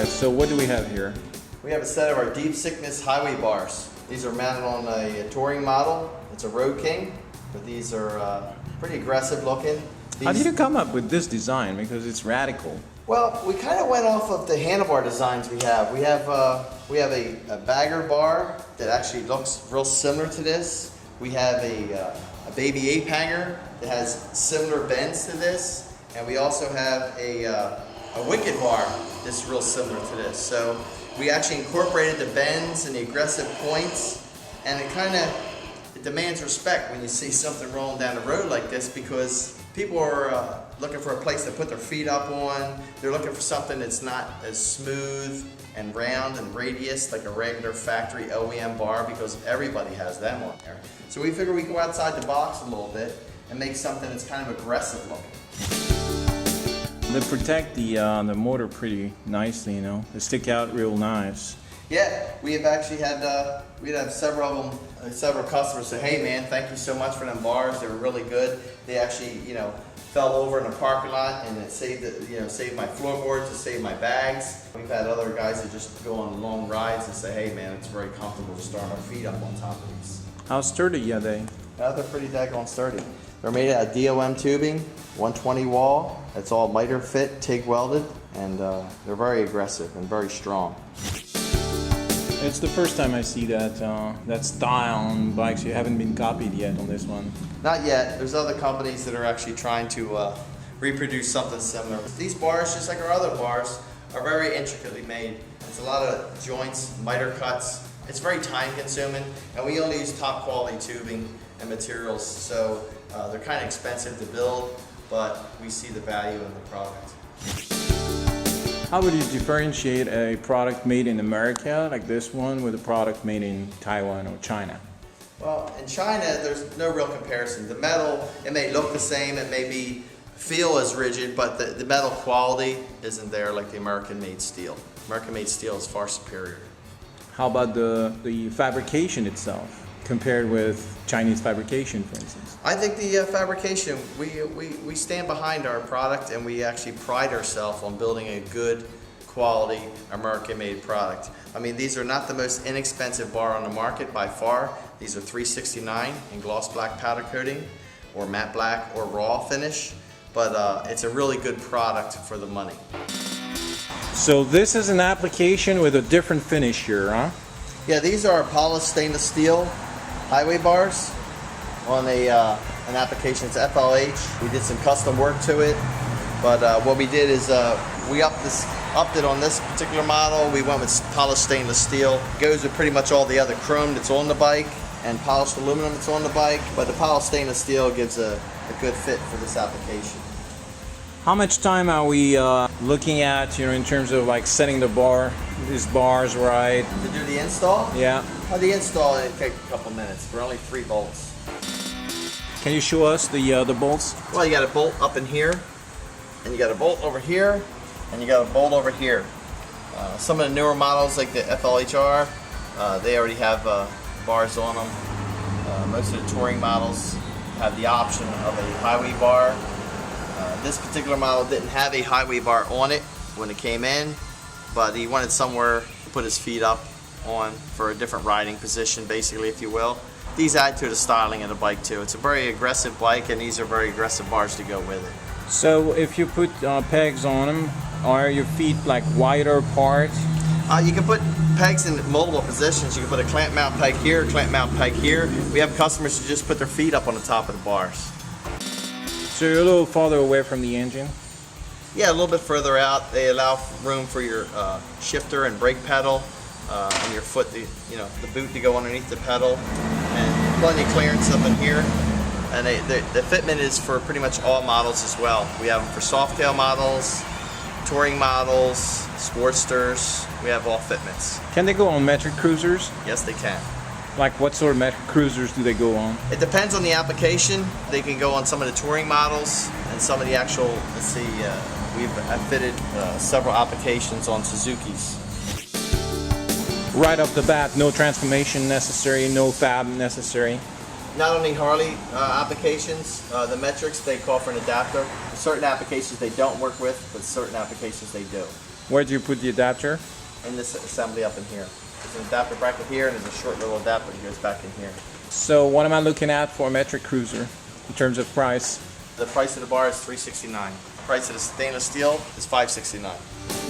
Alright, so what do we have here? We have a set of our deep thickness highway bars. These are mounted on a touring model. It's a Road King, but these are pretty aggressive looking. How did you come up with this design? Because it's radical. Well, we kind of went off of the handlebar designs we have. We have a bagger bar that actually looks real similar to this. We have a baby ape hanger that has similar bends to this, and we also have a wicked bar that's real similar to this. So we actually incorporated the bends and the aggressive points, and it demands respect when you see something rolling down the road like this, because people are looking for a place to put their feet up on. They're looking for something that's not as smooth and round and radius like a regular factory OEM bar, because everybody has them on there. So we figure we go outside the box a little bit and make something that's kind of aggressive looking. They protect the motor pretty nicely, you know. They stick out real nice. Yeah, we have actually had we'd have several of them, several customers say, "Hey man, thank you so much for them bars. They were really good. They actually, fell over in a parking lot, and it saved saved my floorboards, it saved my bags." We've had other guys that just go on long rides and say, "Hey man, it's very comfortable to start our feet up on top of these." How sturdy are they? They're pretty daggone sturdy. They're made out of DOM tubing, 120 wall. It's all miter fit, TIG welded, and they're very aggressive and very strong. It's the first time I see that style on bikes. You haven't been copied yet on this one. Not yet. There's other companies that are actually trying to reproduce something similar. These bars, just like our other bars, are very intricately made. It's a lot of joints, miter cuts. It's very time consuming, and we only use top quality tubing and materials, so they're kind of expensive to build, but we see the value in the product. How would you differentiate a product made in America, like this one, with a product made in Taiwan or China? Well, in China, there's no real comparison. The metal, it may look the same, it may feel as rigid, but the metal quality isn't there like the American-made steel. American-made steel is far superior. How about the fabrication itself, compared with Chinese fabrication, for instance? I think the fabrication, we stand behind our product, and we actually pride ourselves on building a good quality American-made product. I mean, these are not the most inexpensive bar on the market by far. These are $369 in gloss black powder coating, or matte black, or raw finish, but it's a really good product for the money. So this is an application with a different finish here, huh? Yeah, these are polished stainless steel highway bars on an application. It's FLH. We did some custom work to it, but what we did is we upped it on this particular model. We went with polished stainless steel. It goes with pretty much all the other chrome that's on the bike and polished aluminum that's on the bike, but the polished stainless steel gives a good fit for this application. How much time are we looking at, in terms of like setting these bars right? To do the install? Yeah. The install, it takes a couple minutes. We're only 3 bolts. Can you show us the bolts? Well, you got a bolt up in here, and you got a bolt over here, and you got a bolt over here. Some of the newer models, like the FLHR, they already have bars on them. Most of the touring models have the option of a highway bar. This particular model didn't have a highway bar on it when it came in, but he wanted somewhere to put his feet up on for a different riding position, basically, if you will. These add to the styling of the bike too. It's a very aggressive bike, and these are very aggressive bars to go with it. So if you put pegs on them, are your feet like wider apart? You can put pegs in multiple positions. You can put a clamp mount peg here, clamp mount peg here. We have customers who just put their feet up on the top of the bars. So you're a little farther away from the engine? Yeah, a little bit further out. They allow room for your shifter and brake pedal, and your foot, the boot to go underneath the pedal, and plenty of clearance up in here. And the fitment is for pretty much all models as well. We have them for softail models, touring models, sportsters. We have all fitments. Can they go on metric cruisers? Yes, they can. Like what sort of metric cruisers do they go on? It depends on the application. They can go on some of the touring models and some of the actual, we've fitted several applications on Suzuki's. Right off the bat, no transformation necessary, no fab necessary? Not only Harley applications, the metrics, they call for an adapter. Certain applications they don't work with, but certain applications they do. Where do you put the adapter? in this assembly up in here. There's an adapter bracket here, and there's a short little adapter that goes back in here. So what am I looking at for a metric cruiser in terms of price? The price of the bar is $369. The price of the stainless steel is $569.